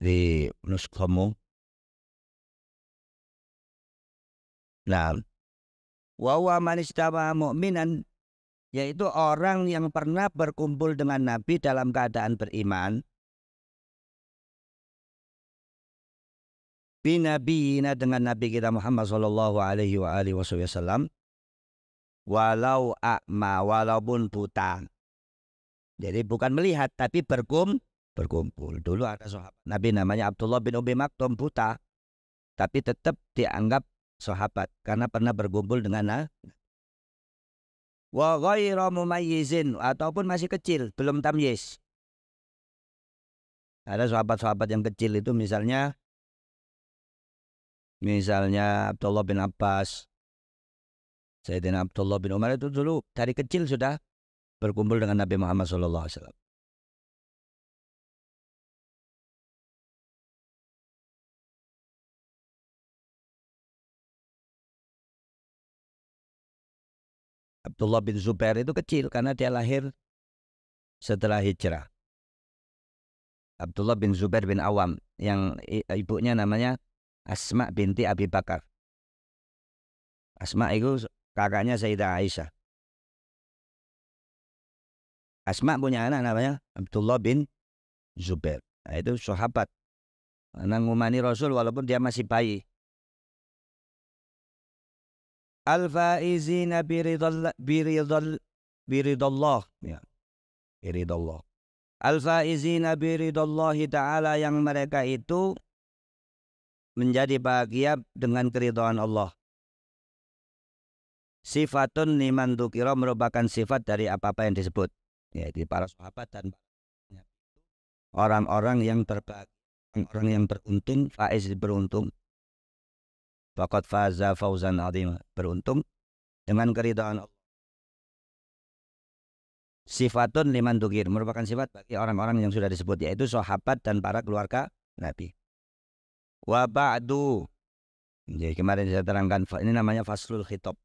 Di nuskamu. Nah, wa huwa man istama'a mu'minan, yaitu orang yang pernah berkumpul dengan Nabi dalam keadaan beriman. Binabiyina dengan Nabi kita Muhammad sallallahu alaihi wasallam. Walau a'ma, walaupun buta. Jadi bukan melihat tapi berkumpul. Dulu ada sahabat Nabi namanya Abdullah bin Umi Maktum buta. tapi tetap dianggap sahabat karena pernah berkumpul dengan wa ghairu mumayyizin, ataupun masih kecil, belum tamyiz. Ada sahabat-sahabat yang kecil itu misalnya Abdullah bin Abbas, Sayyidina Abdullah bin Umar itu dulu dari kecil sudah berkumpul dengan Nabi Muhammad SAW. Abdullah bin Zubair itu kecil karena dia lahir setelah hijrah. Abdullah bin Zubair bin Awam yang ibunya namanya Asma binti Abi Bakar. Asma itu kakaknya Sayyidah Aisyah. Asma punya anak namanya Abdullah bin Zubair. Nah, itu sahabat. Karena ngumani Rasul walaupun dia masih bayi. Al-faizina biridallah. Ya, biridallah. Al-faizina biridallahi ta'ala, yang mereka itu menjadi bahagia dengan keridhaan Allah. Sifatun liman dzukira, merupakan sifat dari apa-apa yang disebut, yaitu para sahabat dan orang-orang yang terbahagia, orang yang beruntung. Faiz beruntung. Faqad faza fawzan adzima, beruntung dengan keridhaan Allah. Sifatun liman dzukir, merupakan sifat bagi orang-orang yang sudah disebut, yaitu sahabat dan para keluarga Nabi. Wa ba'du. Jadi kemarin saya terangkan, ini namanya faslul khitab.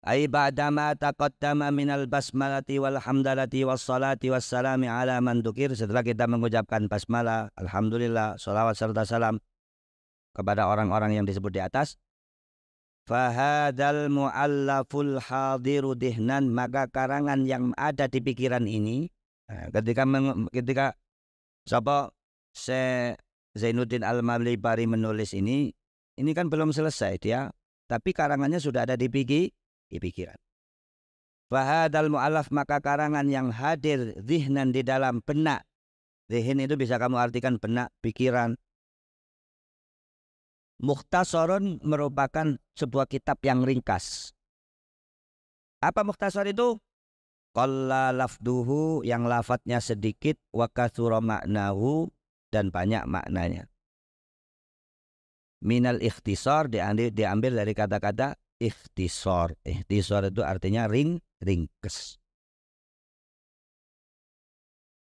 Ai ba'dama taqaddama minal basmalati wal hamdalati was salati was salami ala man dzukir, setelah kita mengucapkan basmalah, alhamdulillah, salawat serta salam kepada orang-orang yang disebut di atas. Fahadal mu'allaful hadiru dihnan, maka karangan yang ada di pikiran ini, ketika siapa Zainuddin Al-Malibari menulis ini kan belum selesai dia, tapi karangannya sudah ada di pikiran. Fahadal mu'allaf, maka karangan yang hadir dihnan, di dalam benak. Zihin itu bisa kamu artikan benak, pikiran. Mukhtasarun, merupakan sebuah kitab yang ringkas. Apa mukhtasar itu? Qalla lafduhu, yang lafadznya sedikit, wa katsura maknahu, dan banyak maknanya. Minal ikhtisar, diambil dari kata-kata ikhtisar. Ikhtisar itu artinya ringkas.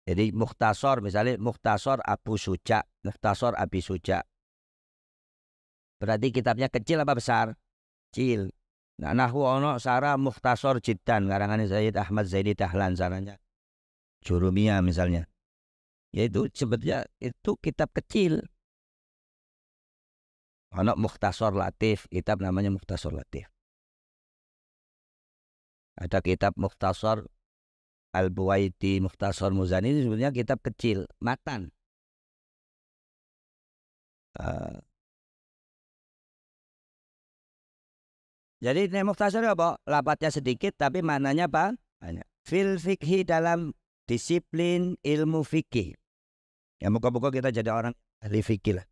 Jadi mukhtasar, misalnya mukhtasar Abu Suja, mukhtasar Abi Suja. Berarti kitabnya kecil apa besar? Kecil. Nah, nahwu ono sarah mukhtasar jiddan, karangan Sayyid Ahmad Zaidi Dahlan saranya. Jurumiyah misalnya. Yaitu sebetulnya itu kitab kecil. Ono mukhtasar latif, kitab namanya mukhtasar latif. Ada kitab mukhtasar Al-Buwaiti, mukhtasar Muzani, ini sebenarnya kitab kecil, matan. Jadi mukhtasar apa? Lapatnya sedikit tapi maknanya apa? Banyak. Fil fikhi, dalam disiplin ilmu fikih. Ya moga-moga kita jadi orang ahli fikih lah.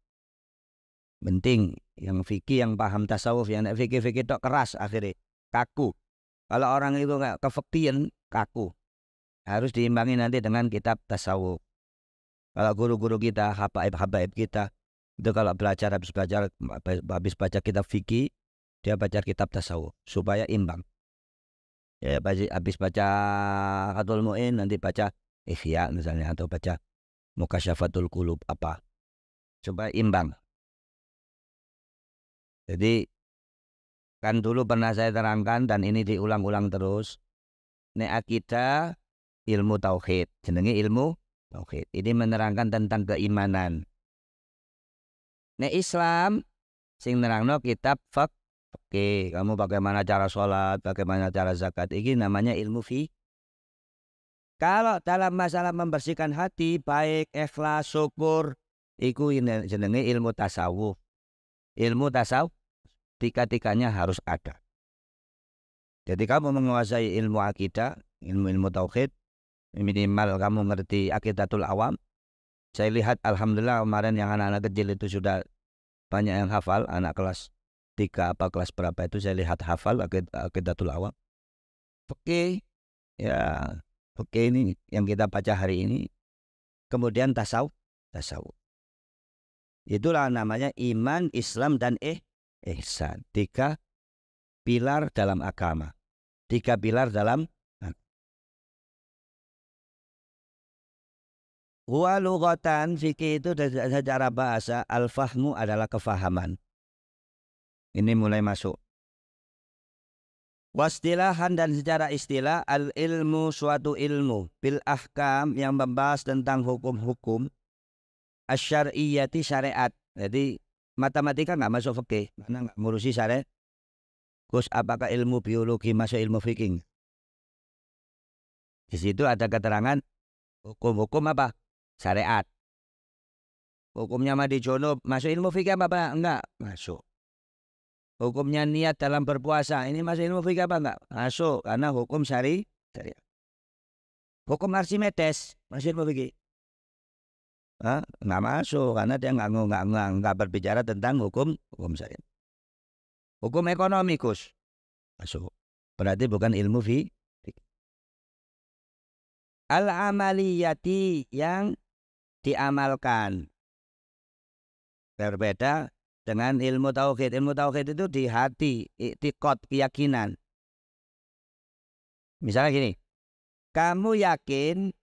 Penting yang fikih, yang paham tasawuf, yang fikih-fikih itu keras akhirnya, kaku. Kalau orang itu nggak kefikihan, kaku. Harus diimbangi nanti dengan kitab tasawuf. Kalau guru-guru kita, habaib kita, itu kalau habis baca kitab fikih, dia baca kitab tasawuf supaya imbang. Ya, habis baca Fathul Mu'in, nanti baca Ihya misalnya, atau baca Mukasyafatul Qulub apa, supaya imbang. Jadi kan dulu pernah saya terangkan dan ini diulang-ulang terus. Nek akidah ilmu tauhid, jenenge ilmu tauhid. Ini menerangkan tentang keimanan. Nek Islam sing nerangno kitab Oke, kamu bagaimana cara sholat, bagaimana cara zakat, ini namanya ilmu fi. Kalau dalam masalah membersihkan hati, baik, ikhlas, syukur, itu jenenge ilmu tasawuf. Ilmu tasawuf tiga-tiganya harus ada. Jadi kamu menguasai ilmu akidah, ilmu tauhid, minimal kamu ngerti akidatul awam. Saya lihat alhamdulillah kemarin yang anak-anak kecil itu sudah banyak yang hafal, anak kelas 3 apa kelas berapa itu saya lihat hafal Aqidatul Awam. Oke, ya oke ini yang kita baca hari ini. Kemudian tasawuf. Itulah namanya iman, Islam, dan ihsan. 3 pilar dalam agama. 3 pilar dalam wa lughatan. Fikih itu secara bahasa, al-fahmu adalah kefahaman. Ini mulai masuk. Wastilahan dan secara istilah, al-ilmu suatu ilmu bil ahkam yang membahas tentang hukum-hukum, asyariyati syariat. Jadi matematika nggak masuk fikih karena nggak ngurusi syariat. Terus apakah ilmu biologi masuk ilmu fikih? Di situ ada keterangan hukum-hukum apa? Syariat. Hukumnya mandi junub masuk ilmu fikih apa? Enggak masuk. Hukumnya niat dalam berpuasa ini masuk ilmu fikih apa enggak? Masuk karena hukum syariat. Hukum Archimedes masuk ilmu fikih? Enggak masuk karena dia enggak berbicara tentang hukum syariat. Hukum ekonomi Gus masuk. Berarti bukan ilmu fikih. Al-amaliyati yang diamalkan. Berbeda dengan ilmu tauhid. Ilmu tauhid itu di hati, i'tiqad, keyakinan. Misalnya gini, kamu yakin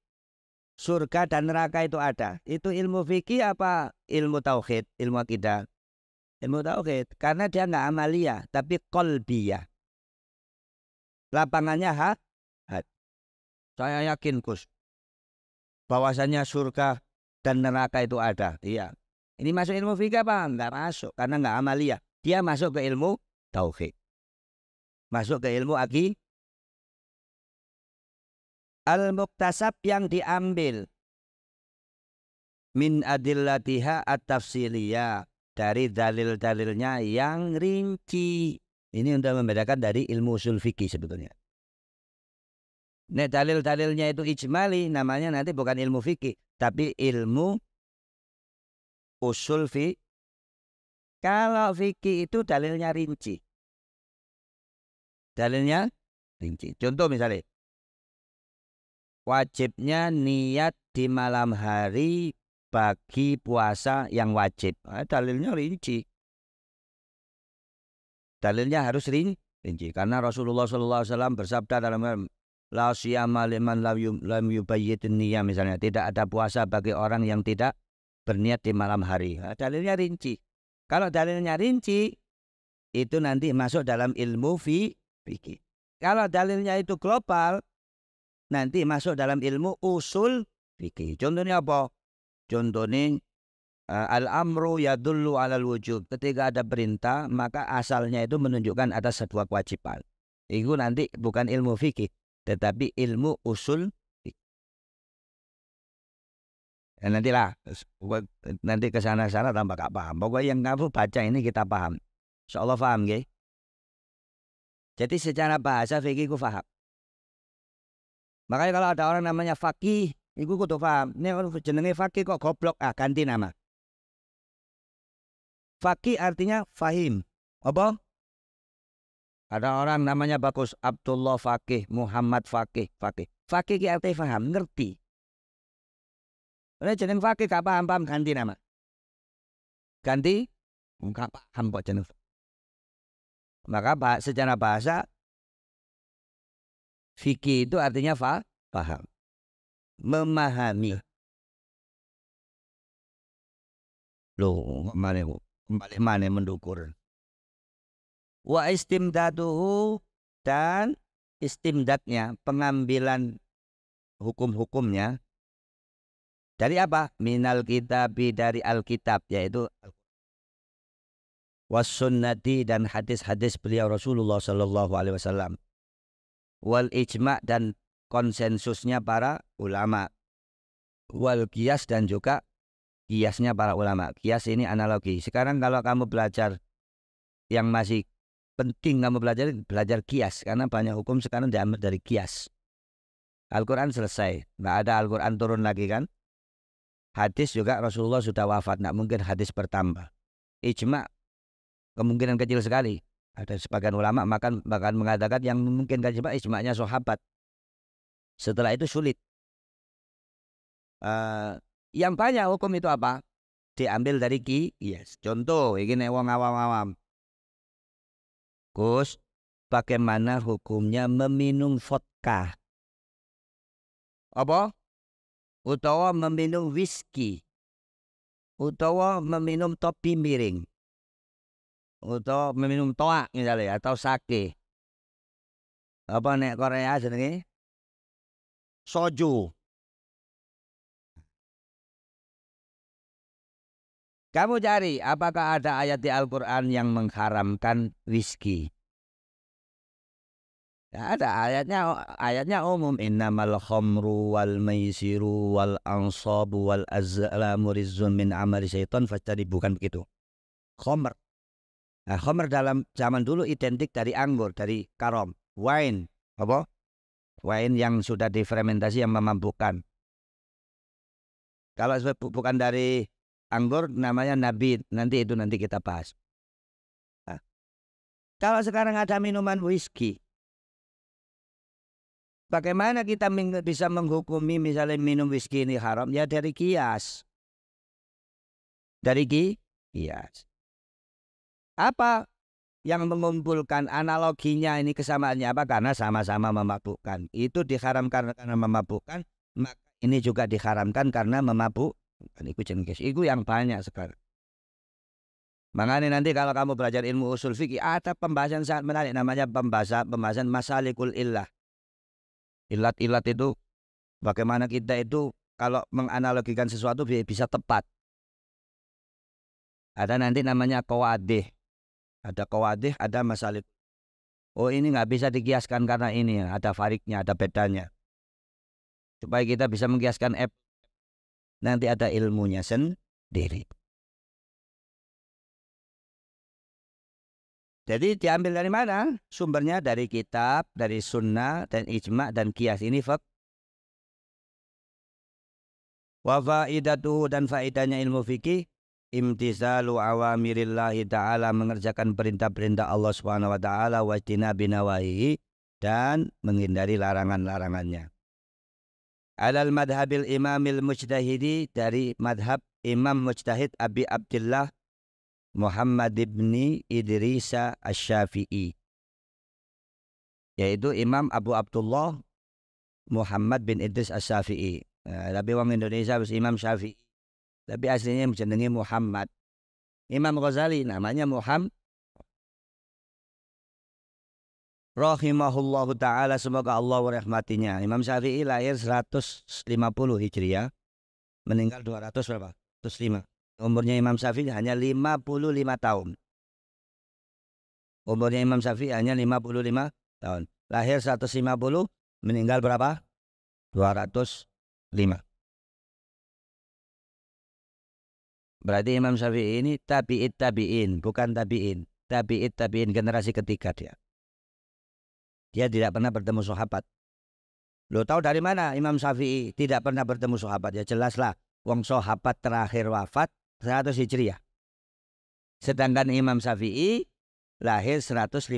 surga dan neraka itu ada. Itu ilmu fikih apa ilmu tauhid, ilmu akidah? Ilmu tauhid. Karena dia nggak amaliyah, tapi qalbiyah. Lapangannya hati. Saya yakin Gus bahwasanya surga dan neraka itu ada. Iya. Ini masuk ilmu fikih apa? Enggak masuk karena enggak amaliyah. Dia masuk ke ilmu tauhid. Masuk ke ilmu al-muktasab yang diambil min adillatiha at-tafsiliyah, dari dalil-dalilnya yang rinci. Ini untuk membedakan dari ilmu usul fikih sebetulnya. Nek dalil-dalilnya itu ijmali, namanya nanti bukan ilmu fikih, tapi ilmu usul fikih. Kalau fikih itu dalilnya rinci. Dalilnya rinci. Contoh misalnya, wajibnya niat di malam hari bagi puasa yang wajib. Dalilnya rinci. Dalilnya harus rinci. Karena Rasulullah SAW bersabda dalam la siyama liman lam yubayyitin niyah, misalnya tidak ada puasa bagi orang yang tidak berniat di malam hari. Dalilnya rinci. Kalau dalilnya rinci itu nanti masuk dalam ilmu fikih. Kalau dalilnya itu global nanti masuk dalam ilmu usul fikih. Contohnya apa? Contohnya al-amru yadullu alal wujub. Ketika ada perintah maka asalnya itu menunjukkan atas sebuah kewajiban. Itu nanti bukan ilmu fikih tetapi ilmu usul. Ya nanti ke sana tambah gak paham. Pokoknya yang kamu baca ini kita paham. Insyaallah paham nggih. Jadi secara bahasa fikih ku paham. Makanya kalau ada orang namanya faqih, iku kudu paham. Nek jenenge faqih kok goblok, ganti nama. Faqih artinya fahim. Apa? Ada orang namanya bagus, Abdullah faqih, Muhammad faqih. Faqih ki artinya paham, ngerti. Nek jeneng faqih gak paham ganti nama. Ganti gak paham kok jeneng. Maka secara bahasa fikih itu artinya paham, memahami. Loh, kembali mana mendukur. Wa istimdaduhu, dan istimdadnya, pengambilan hukum-hukumnya dari apa? Minal kitabi, dari Alkitab, yaitu was sunnati, dan hadis-hadis beliau Rasulullah Sallallahu Alaihi Wasallam, wal ijma', dan konsensusnya para ulama, wal qiyas, dan juga qiyasnya para ulama. Qiyas ini analogi. Sekarang kalau kamu belajar yang masih penting, kamu belajar qiyas, karena banyak hukum sekarang diambil dari qiyas. Al-Quran selesai, nggak ada Al-Quran turun lagi kan. Hadis juga Rasulullah sudah wafat, nggak mungkin hadis bertambah. ijma kemungkinan kecil sekali. Ada sebagian ulama bahkan mengatakan yang memungkinkan ijma'nya sahabat. Setelah itu sulit. Yang banyak hukum itu apa? Diambil dari qiyas. Contoh, ini wong awam-awam. Gus, bagaimana hukumnya meminum vodka? Apa? Utawa meminum whisky? Utawa meminum topi miring? Utawa meminum toa misalnya atau sake? Apa nek Korea jenenge? Soju. Kamu cari apakah ada ayat di Al-Quran yang mengharamkan whisky? Ya, ada ayatnya umum, innamal khamru wal maisiru wal ansabu wal azlamu rizun min amali syaiton fajtanibuh, bukan begitu. Khamr. Nah, khamr dalam zaman dulu identik dari anggur, dari karom, wine. Apa? Wine yang sudah difermentasi yang memabukkan. Kalau bukan dari anggur namanya nabit, nanti kita bahas. Nah, kalau sekarang ada minuman whisky, bagaimana kita bisa menghukumi misalnya minum whisky ini haram? Ya dari qiyas. Dari qiyas. Apa yang mengumpulkan analoginya ini, kesamaannya apa? Karena sama-sama memabukkan. Itu diharamkan karena memabukkan, maka ini juga diharamkan karena memabukkan. Itu yang banyak sekarang. Makanya nanti kalau kamu belajar ilmu usul fikih, ada pembahasan sangat menarik namanya pembahasan masalikul illah. Ilat-ilat itu bagaimana kita itu kalau menganalogikan sesuatu bisa tepat. Ada nanti namanya qawadih. Ada qawadih, ada masalik. Oh, ini nggak bisa dikiaskan karena ini ada fariknya, ada bedanya. Supaya kita bisa mengkiaskan nanti ada ilmunya sendiri. Jadi diambil dari mana? Sumbernya dari kitab, dari sunnah, dan ijma' dan qiyas. Ini fiqh. Wa faidatuhu, dan faidahnya ilmu fikih, imtisalu awamirillahi ta'ala, mengerjakan perintah-perintah Allah Subhanahu wa taala, wa ijtinabi nawahihi, dan menghindari larangan-larangannya. Alal madhabil imamil mujtahidi, dari madhab imam mujtahid Abi Abdullah Muhammad ibni Idrisa Asy-Syafi'i, yaitu Imam Abu Abdullah Muhammad bin Idris Asy-Syafi'i. Tapi orang Indonesia harus Imam Syafi'i, tapi aslinya jenenge Muhammad. Imam Ghazali namanya Muhammad rahimahullahu ta'ala, semoga Allah merahmatinya. Imam Syafi'i lahir 150 Hijriah, meninggal 200 berapa? 105. Umurnya Imam Syafi'i hanya 55 tahun. Umurnya Imam Syafi'i hanya 55 tahun. Lahir 150, meninggal berapa? 205. Berarti Imam Syafi'i ini tabi'in, bukan tabi'in. Tabi'in, generasi ketiga dia. Dia tidak pernah bertemu sahabat. Lo tahu dari mana Imam Syafi'i tidak pernah bertemu sahabat? Ya jelaslah, wong sahabat terakhir wafat 100 Hijriah. Sedangkan Imam Syafi'i lahir 150.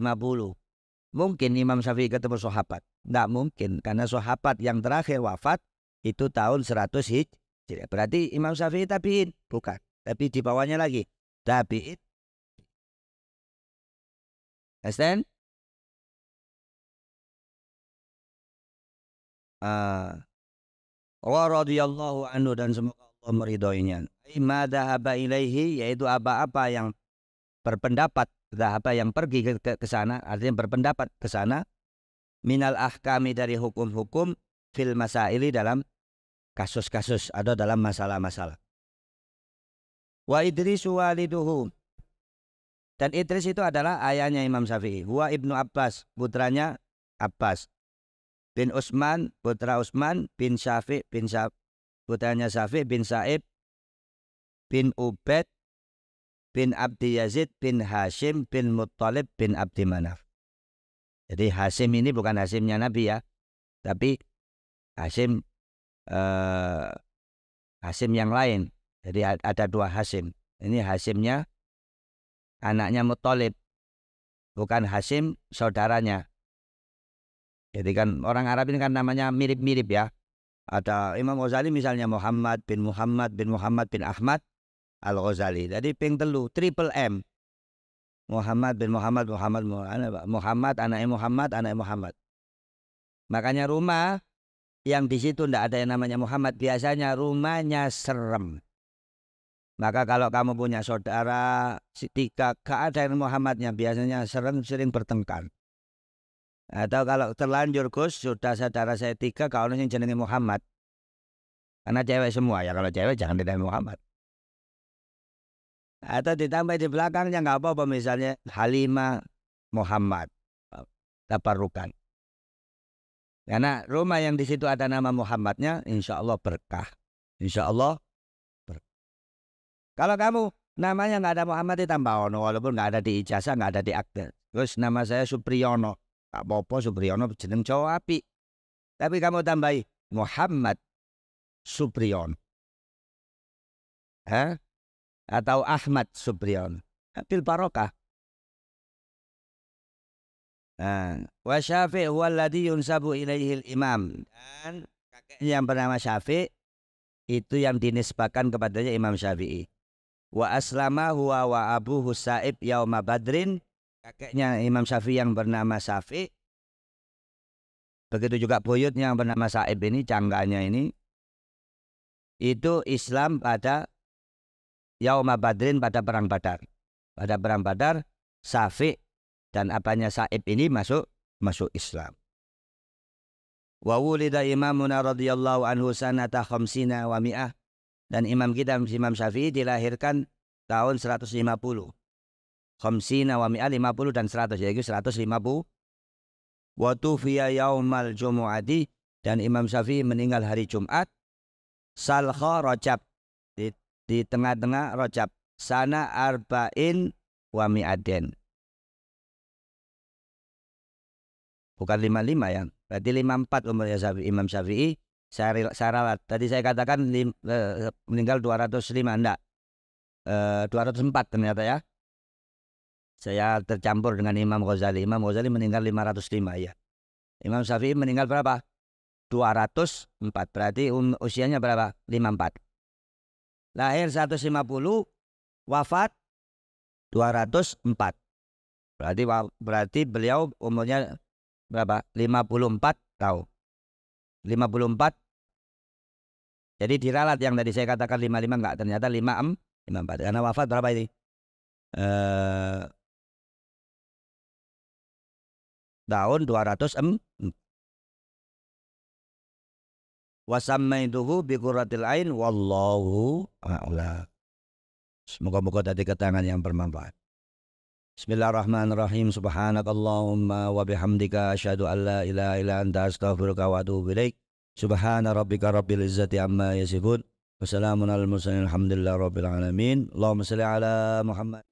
Mungkin Imam Syafi'i ketemu sahabat? Tidak mungkin, karena sahabat yang terakhir wafat itu tahun 100 Hijriah. Berarti Imam Syafi'i tabi'in? Bukan. Tapi di bawahnya lagi tabi'in. Understand? Wa radhiyallahu anhu, dan semoga Allah meridhoinya. Ma dhahaba ilaihi, yaitu apa-apa yang berpendapat, dhahaba yang pergi ke sana, artinya berpendapat ke sana, minal ahkami, dari hukum-hukum, fil masaili, dalam kasus-kasus atau dalam masalah-masalah. Wa Idrisu waliduhu, dan Idris itu adalah ayahnya Imam Syafi'i. Wa Ibnu Abbas, putranya Abbas. Bin Utsman, putra Utsman. Bin Syafi', putranya Syafi'. Bin Sa'ib, bin Ubaid, bin Abdi Yazid, bin Hashim, bin Muttalib, bin Abdi Manaf. Jadi Hashim ini bukan Hashimnya Nabi ya, tapi Hashim Hashim yang lain. Jadi ada dua Hashim. Ini Hashimnya anaknya Muthalib, bukan Hasyim saudaranya. Jadi kan orang Arab ini kan namanya mirip-mirip ya. Ada Imam Ghazali misalnya Muhammad bin Muhammad bin Muhammad bin Ahmad Al-Ghazali. Jadi ping telu, triple M. Muhammad bin Muhammad Muhammad Muhammad anaknya Muhammad. Makanya rumah yang di situ tidak ada yang namanya Muhammad, biasanya rumahnya serem. Maka kalau kamu punya saudara tiga gak ada yang Muhammadnya, biasanya sering bertengkar. Atau kalau terlanjur Gus, sudah saudara saya tiga, kalau yang jenenge Muhammad. Karena cewek semua ya, kalau cewek jangan dinamai Muhammad. Atau ditambah di belakangnya nggak apa-apa, misalnya Halimah Muhammad tabarukan. Karena rumah yang di situ ada nama Muhammadnya, insya Allah berkah. Insya Allah berkah. Kalau kamu namanya nggak ada Muhammad, ditambah ono, walaupun nggak ada di ijazah, nggak ada di akte. Terus nama saya Supriyono, tak apa-apa, Supriyono jeneng cowok api. Tapi kamu tambahi Muhammad Supriyono, atau Ahmad Supriyono, bil barokah. Wa Syafi' huwa alladhi yunsabu ilaihi al-imam. Dan kakeknya yang bernama Syafi' itu yang dinisbahkan kepadanya Imam Syafi'i. Wa aslama huwa wa abuhu Sa'ib yauma Badrin. Kakeknya Imam Syafi'i yang bernama Syafi'. Begitu juga buyutnya yang bernama Sa'ib ini, cangganya ini. Itu Islam pada yauma Badrin, pada perang Badar. Pada perang Badar, Syafi' dan apanya Sa'ib ini masuk Islam. Wa wulida imamuna radhiyallahu anhu sanata khamsina wa mi'ah. Dan imam kita Imam Syafi'i dilahirkan tahun 150. Khamsina wa mi'ah, 50 dan 100, yaitu 150. Wa tufiya yaumal jumu'ati, dan Imam Syafi'i meninggal hari Jumat Salkha Rajab, di tengah-tengah Rajab, sana arba'in wa mi'aden. Bukan 55 ya, berarti 54 umurnya Imam Syafi'i. Saya ralat. Tadi saya katakan meninggal 205, enggak. 204 ternyata ya. Saya tercampur dengan Imam Ghazali. Imam Ghazali meninggal 505 ya. Imam Syafi'i meninggal berapa? 204. Berarti usianya berapa? 54. Lahir 150, wafat 204. Berarti beliau umurnya berapa? 54 tahun. 54. Jadi diralat yang tadi saya katakan 55, enggak, ternyata 54. Karena wafat berapa ini? Tahun 204. Wasammaituhu bi qurratil ain wallahu a'lam. Semoga-moga tadi keterangan yang bermanfaat. Bismillahirrahmanirrahim. Subhanakallahumma wa bihamdika asyhadu an la ilaha illa anta astaghfiruka wa atubu ilaik. Subhana rabbika rabbil izzati amma yasifun. Wassalamun alal mursalin alhamdulillahi rabbil alamin. Allahumma shalli ala Muhammad.